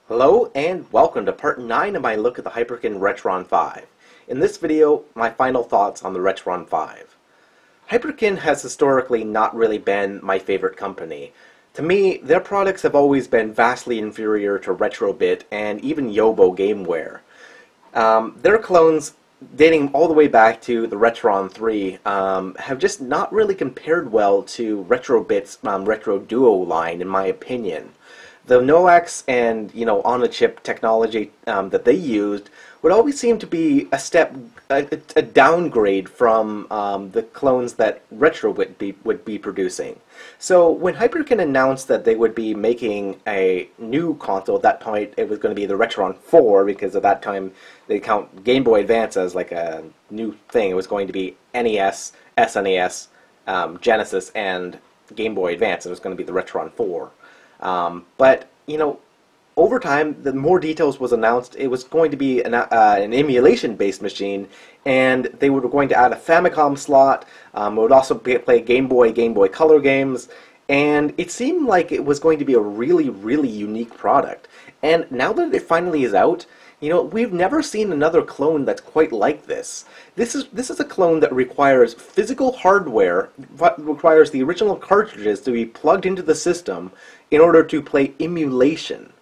Hello and welcome to part 9 of my look at the Hyperkin Retron5. In this video, my final thoughts on the Retron5. Hyperkin has historically not really been my favorite company. To me, their products have always been vastly inferior to Retrobit and even Yobo Gameware. Their clones, dating all the way back to the Retron 3, have just not really compared well to Retrobit's Retro Duo line, in my opinion. The NOAX and on-a-chip technology that they used would always seem to be a downgrade from the clones that Retrobit would be producing. So when Hyperkin announced that they would be making a new console, at that point it was going to be the Retron 4, because at that time they count Game Boy Advance as like a new thing. It was going to be NES, SNES, Genesis, and Game Boy Advance. It was going to be the Retron 4. But over time, the more details was announced. It was going to be an emulation-based machine, and they were going to add a Famicom slot. It would also play Game Boy Color games, and it seemed like it was going to be a really, really unique product. And now that it finally is out, we've never seen another clone that's quite like this. This is a clone that requires physical hardware, requires the original cartridges to be plugged into the system in order to play emulation.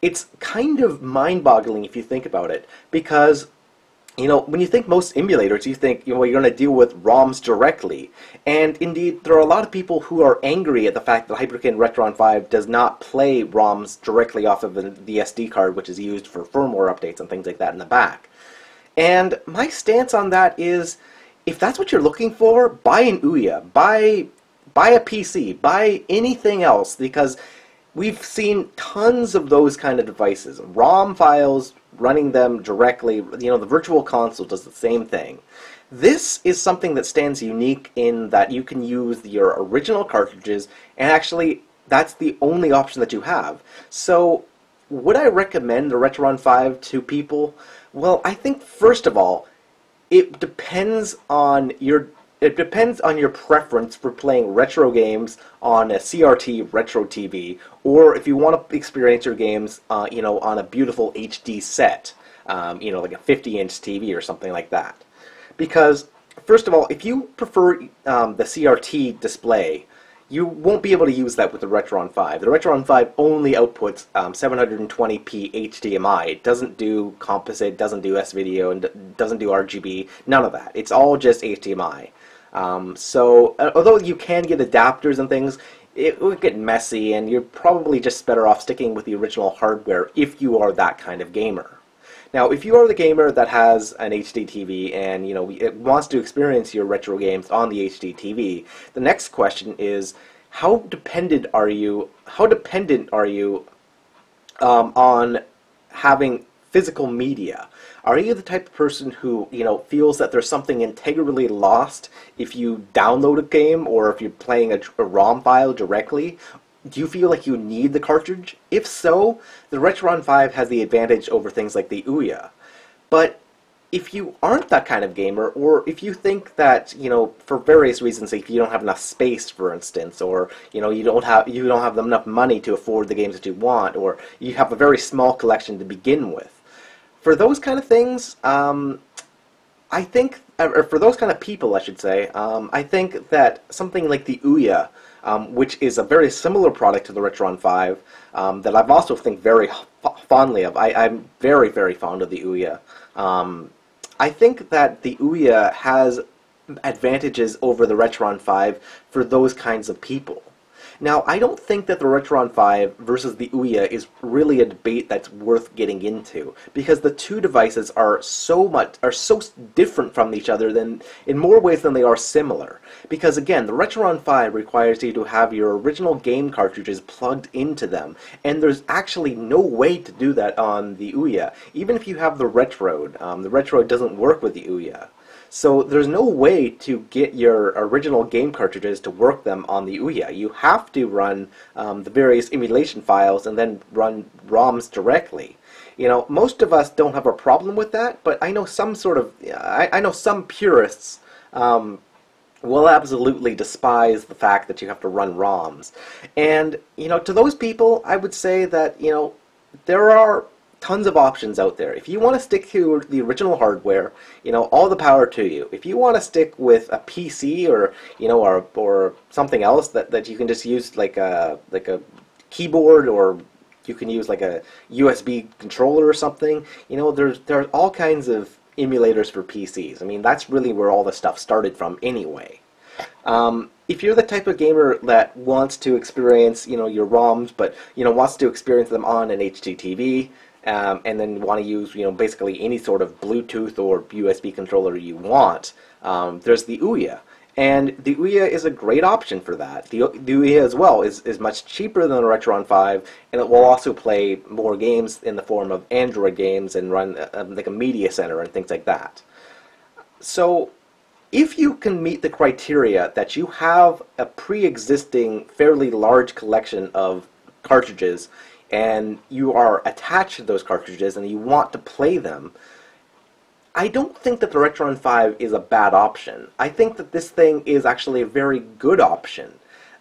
It's kind of mind-boggling if you think about it, because when you think most emulators, you think you're going to deal with ROMs directly. And indeed, there are a lot of people who are angry at the fact that Hyperkin Retron5 does not play ROMs directly off of the SD card, which is used for firmware updates and things like that in the back. And my stance on that is, if that's what you're looking for, buy an Ouya, buy a PC, buy anything else, because we've seen tons of those kind of devices. ROM files, running them directly, the Virtual Console does the same thing. This is something that stands unique in that you can use your original cartridges, and actually that's the only option that you have. So would I recommend the Retron 5 to people? Well, I think first of all, it depends on your preference for playing retro games on a CRT retro TV, or if you want to experience your games, on a beautiful HD set, like a 50-inch TV or something like that. Because, first of all, if you prefer the CRT display, you won't be able to use that with the Retron 5. The Retron 5 only outputs 720p HDMI. It doesn't do composite, doesn't do S-video, and doesn't do RGB, none of that. It's all just HDMI. So, although you can get adapters and things, it would get messy, and you're probably just better off sticking with the original hardware if you are that kind of gamer. Now, if you are the gamer that has an HD TV and it wants to experience your retro games on the HD TV, the next question is, how dependent are you on having physical media? Are you the type of person who, feels that there's something integrally lost if you download a game, or if you're playing a ROM file directly? Do you feel like you need the cartridge? If so, the Retron 5 has the advantage over things like the Ouya. But if you aren't that kind of gamer, or if you think that, for various reasons, if you don't have enough space, for instance, or you don't have enough money to afford the games that you want, or you have a very small collection to begin with, for those kind of things, I think, or for those kind of people, I should say, I think that something like the Ouya, which is a very similar product to the Retron 5, that I've also think very fondly of. I'm very, very fond of the Ouya. I think that the Ouya has advantages over the Retron 5 for those kinds of people. Now, I don't think that the Retron 5 versus the Ouya is really a debate that's worth getting into, because the two devices are so different from each other in more ways than they are similar. Because again, the Retron 5 requires you to have your original game cartridges plugged into them, and there's actually no way to do that on the Ouya. Even if you have the Retrode doesn't work with the Ouya. So there's no way to get your original game cartridges to work them on the Ouya. You have to run the various emulation files and then run ROMs directly. Most of us don't have a problem with that, but I know some purists will absolutely despise the fact that you have to run ROMs. And, to those people, I would say that, there are tons of options out there. If you want to stick to the original hardware, all the power to you. If you want to stick with a PC or or something else that you can just use like a keyboard, or you can use like a USB controller or something. There are all kinds of emulators for PCs. I mean, that's really where all the stuff started from anyway. If you're the type of gamer that wants to experience, your ROMs, but wants to experience them on an HDTV, and then want to use, basically any sort of Bluetooth or USB controller you want, there's the Ouya. And the Ouya is a great option for that. The Ouya as well is much cheaper than the Retron 5, and it will also play more games in the form of Android games and run like a media center and things like that. So if you can meet the criteria that you have a pre-existing fairly large collection of cartridges and you are attached to those cartridges and you want to play them, I don't think that the Retron 5 is a bad option. I think that this thing is actually a very good option.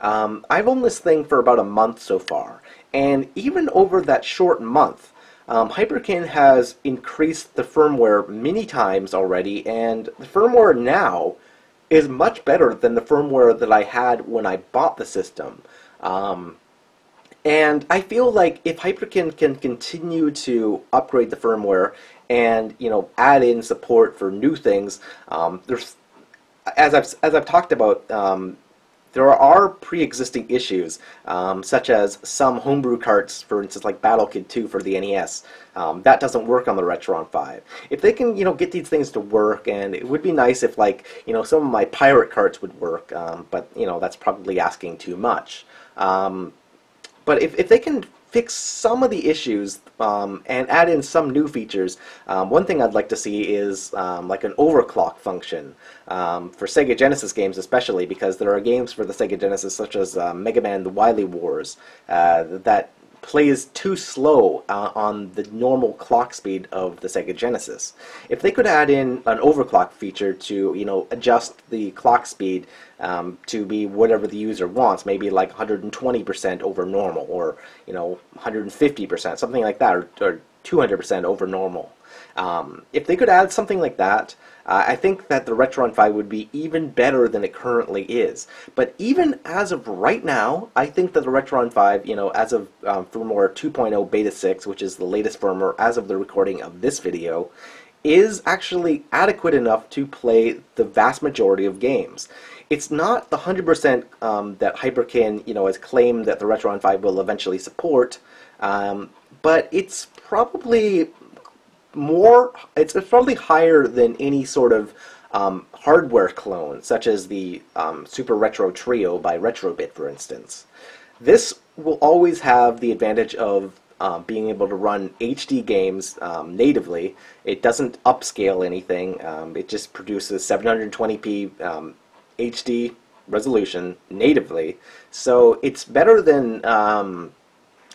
I've owned this thing for about a month so far, and even over that short month, Hyperkin has increased the firmware many times already, and the firmware now is much better than the firmware that I had when I bought the system. And I feel like if Hyperkin can continue to upgrade the firmware and add in support for new things, there's, as I've talked about, there are pre-existing issues, such as some homebrew carts, for instance, like Battle Kid 2 for the NES. That doesn't work on the Retron 5. If they can, get these things to work, and it would be nice if, like, some of my pirate carts would work, but, that's probably asking too much. But if they can fix some of the issues and add in some new features, one thing I'd like to see is like an overclock function for Sega Genesis games, especially because there are games for the Sega Genesis such as Mega Man: The Wily Wars that plays too slow on the normal clock speed of the Sega Genesis. If they could add in an overclock feature to adjust the clock speed to be whatever the user wants, maybe like 120% over normal, or 150%, something like that, or 200% over normal. If they could add something like that, I think that the Retron 5 would be even better than it currently is. But even as of right now, I think that the Retron 5, as of firmware 2.0 Beta 6, which is the latest firmware as of the recording of this video, is actually adequate enough to play the vast majority of games. It's not the 100% that Hyperkin, has claimed that the Retron 5 will eventually support, but it's probably it's probably higher than any sort of hardware clone, such as the Super Retro Trio by Retrobit, for instance. This will always have the advantage of being able to run HD games natively. It doesn't upscale anything. It just produces 720p HD resolution natively. So it's better than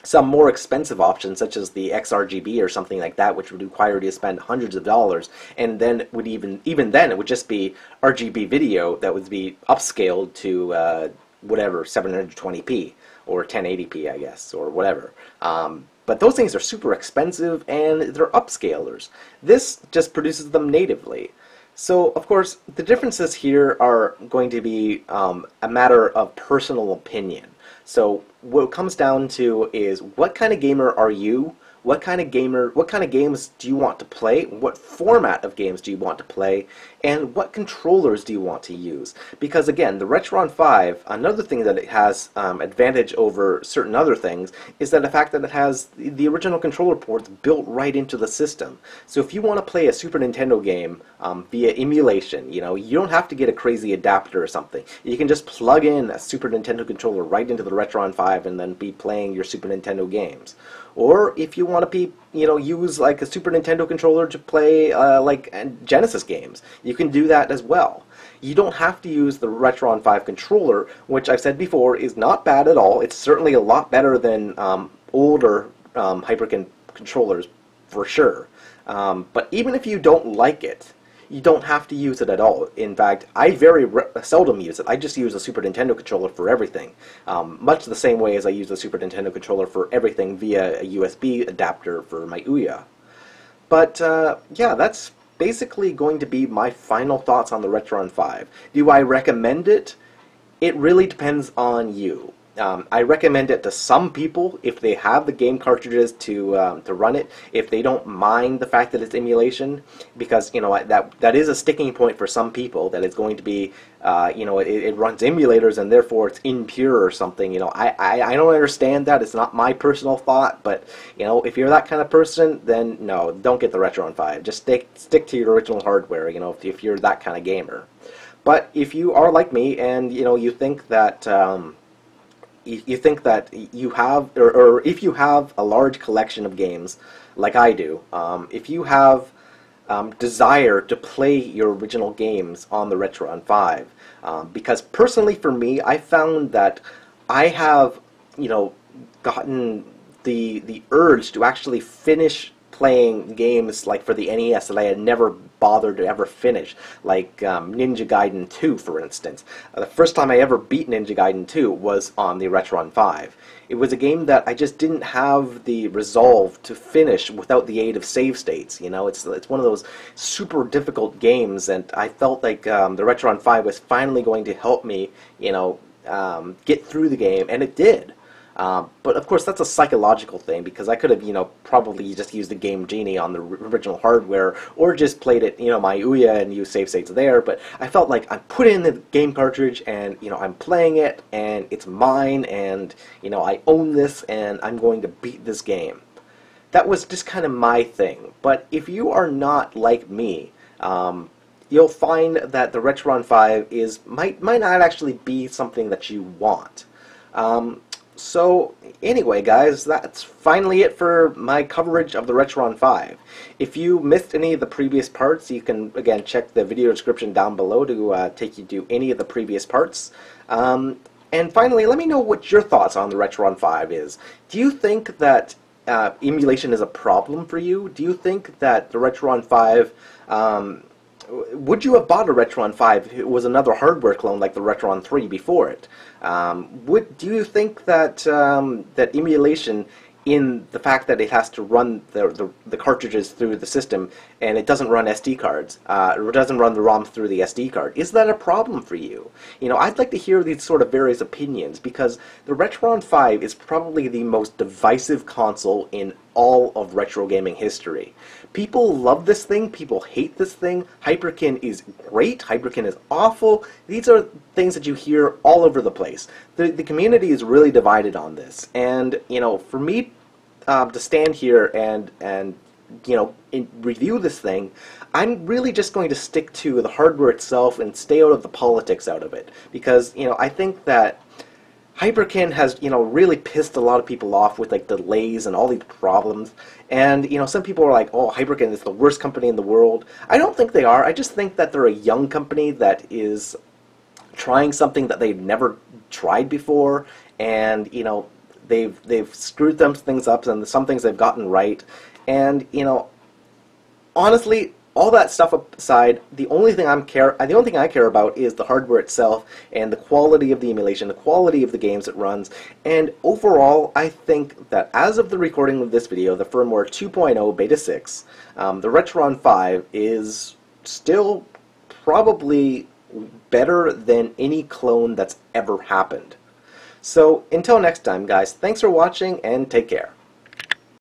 some more expensive options, such as the XRGB or something like that, which would require you to spend hundreds of dollars, and then would even then it would just be RGB video that would be upscaled to whatever, 720p or 1080p, I guess, or whatever. But those things are super expensive, and they're upscalers. This just produces them natively. So, of course, the differences here are going to be a matter of personal opinion. So what it comes down to is, what kind of gamer are you? What kind of games do you want to play? What format of games do you want to play? And what controllers do you want to use? Because again, the Retron 5, another thing that it has advantage over certain other things is that the fact that it has the original controller ports built right into the system. So if you want to play a Super Nintendo game via emulation, you don't have to get a crazy adapter or something. You can just plug in a Super Nintendo controller right into the Retron 5 and then be playing your Super Nintendo games. Or if you want to use like a Super Nintendo controller to play like Genesis games, you can do that as well. You don't have to use the Retron 5 controller, which I've said before is not bad at all. It's certainly a lot better than older Hyperkin controllers, for sure. But even if you don't like it, you don't have to use it at all. In fact, I very seldom use it. I just use a Super Nintendo controller for everything, much the same way as I use a Super Nintendo controller for everything via a USB adapter for my Ouya. But yeah, that's basically going to be my final thoughts on the Retron 5. Do I recommend it? It really depends on you. I recommend it to some people if they have the game cartridges to run it, if they don't mind the fact that it's emulation, because that is a sticking point for some people, that it's going to be it runs emulators and therefore it's impure or something. I don't understand that. It's not my personal thought, but if you're that kind of person, then no, don't get the Retron 5. Just stick to your original hardware. If you're that kind of gamer. But if you are like me and you think that you have, or if you have a large collection of games, like I do, if you have desire to play your original games on the Retron 5, because personally for me, I found that I have, gotten the urge to actually finish playing games like for the NES that I had never bothered to ever finish, like Ninja Gaiden 2, for instance. The first time I ever beat Ninja Gaiden 2 was on the Retron 5. It was a game that I just didn't have the resolve to finish without the aid of save states. It's one of those super difficult games, and I felt like the Retron 5 was finally going to help me, get through the game, and it did. But of course that's a psychological thing, because I could have probably just used the Game Genie on the original hardware, or just played it my Ouya and used save states there. But I felt like I'm putting in the game cartridge and I'm playing it and it's mine, and I own this and I'm going to beat this game. That was just kind of my thing. But if you are not like me, you'll find that the Retron 5 might not actually be something that you want. So anyway, guys, that's finally it for my coverage of the Retron 5. If you missed any of the previous parts, you can, again, check the video description down below to take you to any of the previous parts. And finally, let me know what your thoughts on the Retron 5 is. Do you think that emulation is a problem for you? Do you think that the Retron 5... would you have bought a Retron 5 if it was another hardware clone like the Retron 3 before it? Do you think that that emulation, in the fact that it has to run the cartridges through the system and it doesn't run SD cards, or doesn't run the ROMs through the SD card, is that a problem for you? I'd like to hear these sort of various opinions, because the Retron 5 is probably the most divisive console in all of retro gaming history. People love this thing, people hate this thing. Hyperkin is great, Hyperkin is awful. These are things that you hear all over the place. The community is really divided on this, and for me to stand here and review this thing, I'm really just going to stick to the hardware itself and stay out of the politics out of it, because I think that Hyperkin has, really pissed a lot of people off with delays and all these problems. And, some people are like, oh, Hyperkin is the worst company in the world. I don't think they are. I just think that they're a young company that is trying something that they've never tried before, and, they've screwed some things up, and some things they've gotten right. And, honestly, all that stuff aside, the only thing I care about is the hardware itself and the quality of the emulation, the quality of the games it runs. And overall, I think that as of the recording of this video, the firmware 2.0 Beta 6, the Retron 5 is still probably better than any clone that's ever happened. So until next time, guys, thanks for watching and take care.